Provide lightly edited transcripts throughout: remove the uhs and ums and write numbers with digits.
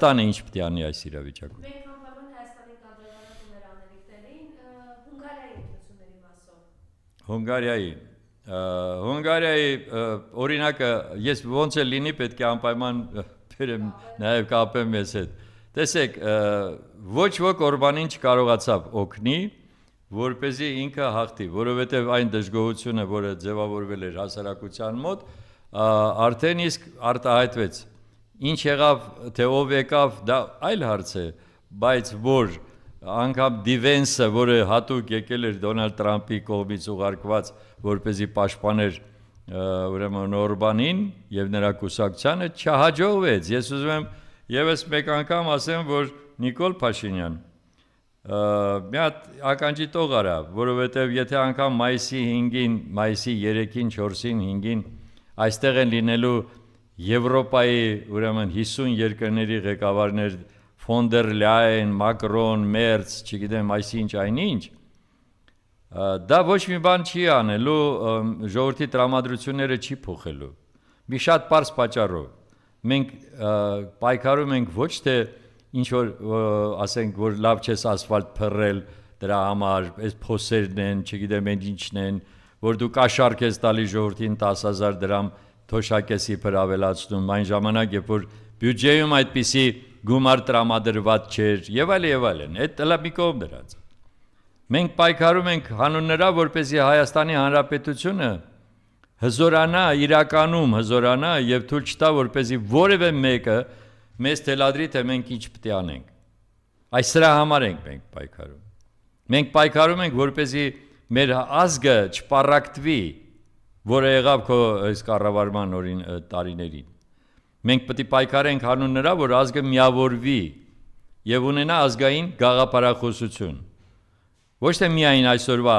Հայաստանը ինչ պետք է անի այս իրավիճակում։ Մենք անպայման Հայաստանի կադրավարատուներ անելիքներին Հունգարիայի ընտրությունների մասով։ Հունգարիայի օրինակը ես ոնց է լինի պետք է անպայման բերեմ նաև կապեմ ես հետ։ Տեսեք, ոչ ոք Օրբանին չկարողացավ օգնի, որպեսզի ինքը հաղթի, որովհետև այն դժգոհությունը, որը ձևավորվել էր հասարակության մոտ, արդեն իսկ արտահայտվեց։ Ինչ եղավ, թե ով եկավ, դա այլ հարց է, բայց որ անգամ Դիվենսը, որը հատուկ եկել էր Դոնալդ Տրամփի կողմից ուղարկված, որպեսզի պաշտպաներ ուրեմն Օրբանին եւ նրա կուսակցությանը, չհաջողվեց։ Ես ուզում եմ եւս մեկ անգամ ասեմ, որ Նիկոլ Փաշինյան մի հատ ականջի տող արա, որովհետև եթե անգամ մայիսի 5-ին, մայիսի 3-ին, 4-ին, 5-ին այստեղ են լինելու Եվրոպայի ուրեմն 50 երկրների ղեկավարներ Ֆոն դեր Լյայն, Մակրոն, Մերց, չգիտեմ, այսինչ այնինչ, դա ոչ մի բան չի անելու, ժողովրդի տրամադրությունները չի փոխելու։ Մի շատ պարզ պատճառով։ Մենք պայքարում ենք ոչ թե ինչ որ ասենք որ լավ չես ասֆալտ փռել դրա համար, այս փոսերն են, չգիտեմ ինչն են, որ դու կաշառք ես տալի ժողովրդին 10,000 դրամ թոշակեսի փր ավելացնում, այն ժամանակ երբ որ բյուջեում այդպիսի գումար տրամադրված չէր եւ այլն, այդ լավ մի կողմ դրած։ Մենք պայքարում ենք հանուն նրա, որպեսզի Հայաստանի Հանրապետությունը հզորանա, իրականում հզորանա եւ թույլ չտա, որպեսզի որևէ մեկը մեզ թելադրի, թե մենք ինչ պետք է անենք։ Այս սրա համար ենք մենք պայքարում։ Մենք պայքարում ենք, որպեսզի մեր ազգը չպառակտվի, որը եղավ քո այս կառավարման տարիներին։ Մենք պետք է պայքարենք հանուն նրա, որ ազգը միավորվի եւ ունենա ազգային գաղափարախոսություն։ Ոչ թե միայն այսօրվա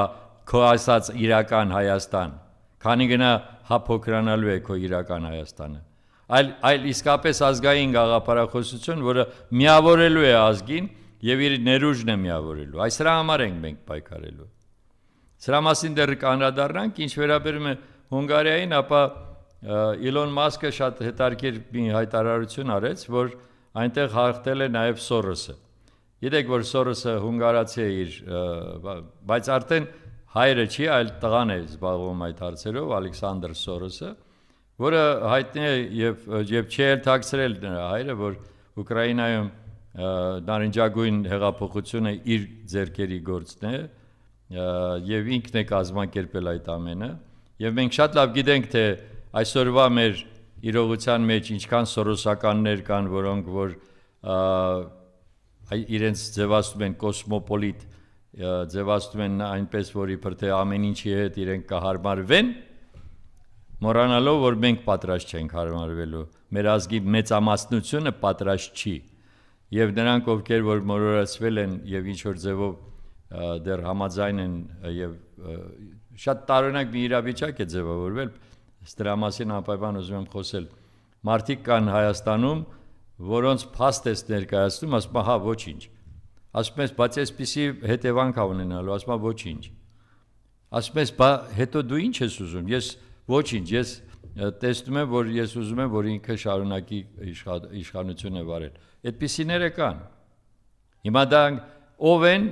քո ասած իրական Հայաստան, քանի գնա հափոքրանալու է քո իրական Հայաստանը, այլ իսկապես ազգային գաղափարախոսություն, որը միավորելու է ազգին եւ իր ներուժն է միավորելու։ Այս սրա համար ենք մենք պայքարելու։ Սրա մասին դեռ կանրադառնանք, ինչ վերաբերում է Հունգարիային, ապա Իլոն Մասկը շատ հետաքրքիր մի հայտարարություն արեց, որ այնտեղ հաղթել է նաև Սորոսը։ Գիտեք, որ Սորոսը հունգարացի է իր, բայց արդեն հայրը չի, այլ տղան է զբաղվում այդ հարցերով, Ալեքսանդր Սորոսը, որը հայտնի է եւ չի էլ թաքցրել նրա հայրը, որ Ուկրաինայում նարնջագույն հեղափոխությունը իր ձեռքերի գործն է եւ ինքն է կազմակերպել այդ ամենը եւ մենք շատ լավ գիտենք, թե այսօրվա մեր իրողության մեջ ինչքան սորոսականներ կան, որոնք որ իրենց ձևացնում են կոսմոպոլիտ, ձևացնում են այնպես, որ իբր թե ամեն ինչի հետ իրենք կհարմարվեն, մոռանալով, որ մենք պատրաստ չենք հարմարվելու, մեր ազգի մեծամասնությունը պատրաստ չի, եւ նրանք, ովքեր որ մոլորացվել են եւ ինչ որ ձևով դեռ համաձայն են եւ շատ տարօրինակ մի իրավիճակ է ձևավորվել, դրա մասին անպայման ուզում եմ խոսել։ Մարդիկ կան Հայաստանում, որոնց փաստ է ներկայացնում, ասում է, հա, ոչինչ։ Ասում ես, բայց այսպիսի հետևանք ա ունենալու, ասում է, ոչինչ։ Ասում ես, բա հետո դու ինչ ես ուզում։ Ես ոչինչ, ես տեսնում եմ, որ ես ուզում եմ, որ ինքը շարունակի իշխանությունը վարել։ Այդպիսիները կան։ Հիմա դա ով են,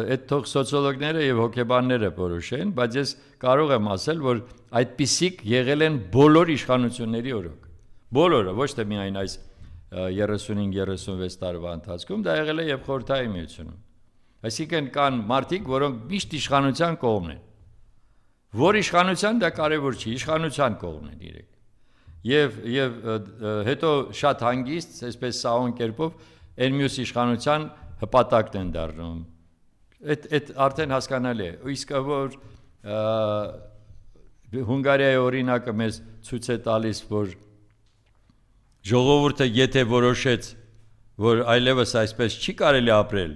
այդ թող սոցիոլոգները եւ հոգեբանները որոշեն, բայց ես կարող եմ ասել, որ այդպիսիք եղել են բոլոր իշխանությունների օրոք։ Բոլորը, ոչ թե միայն այս 35-36 տարվա ընթացքում, դա եղել է եւ Խորհրդային Միությունում։ Այսինքն կան մարդիկ, որոնք միշտ իշխանության կողմն են։ Որ իշխանության դա կարևոր չի, իշխանության կողմն են իրենք։ Եվ հետո շատ հանգիստ, այսպես սահուն կերպով այն մյուս իշխանության հպատակն են դառնում։ Այդ արդեն հասկանալի է։ Իսկ որ Հունգարիայի օրինակը մեզ ցույց է տալիս, որ ժողովուրդը եթե որոշեց, որ այլևս այսպես չի կարելի ապրել,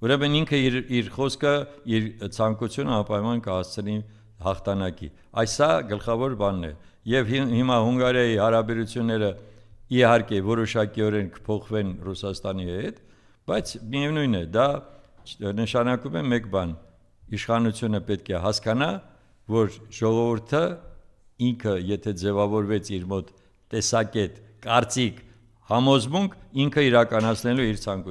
ուրեմն ինքը իր խոսքը, իր ցանկությունը անպայման կհասցնի հաղթանակի։ Այսա գլխավոր բանն է։ Եվ հիմա Հունգարիայի հարաբերությունները իհարկե որոշակիորեն կփոխվեն Ռուսաստանի հետ, բայց միևնույն է, դա նշանակում է մեկ բան. իշխանությունը պետք է հասկանա, որ ժողովուրդը ինքը եթե ձևավորվեց իր մոտ տեսակետ, կարծիք, համոզմունք ինքը իրականացնելու իր ցանկությունը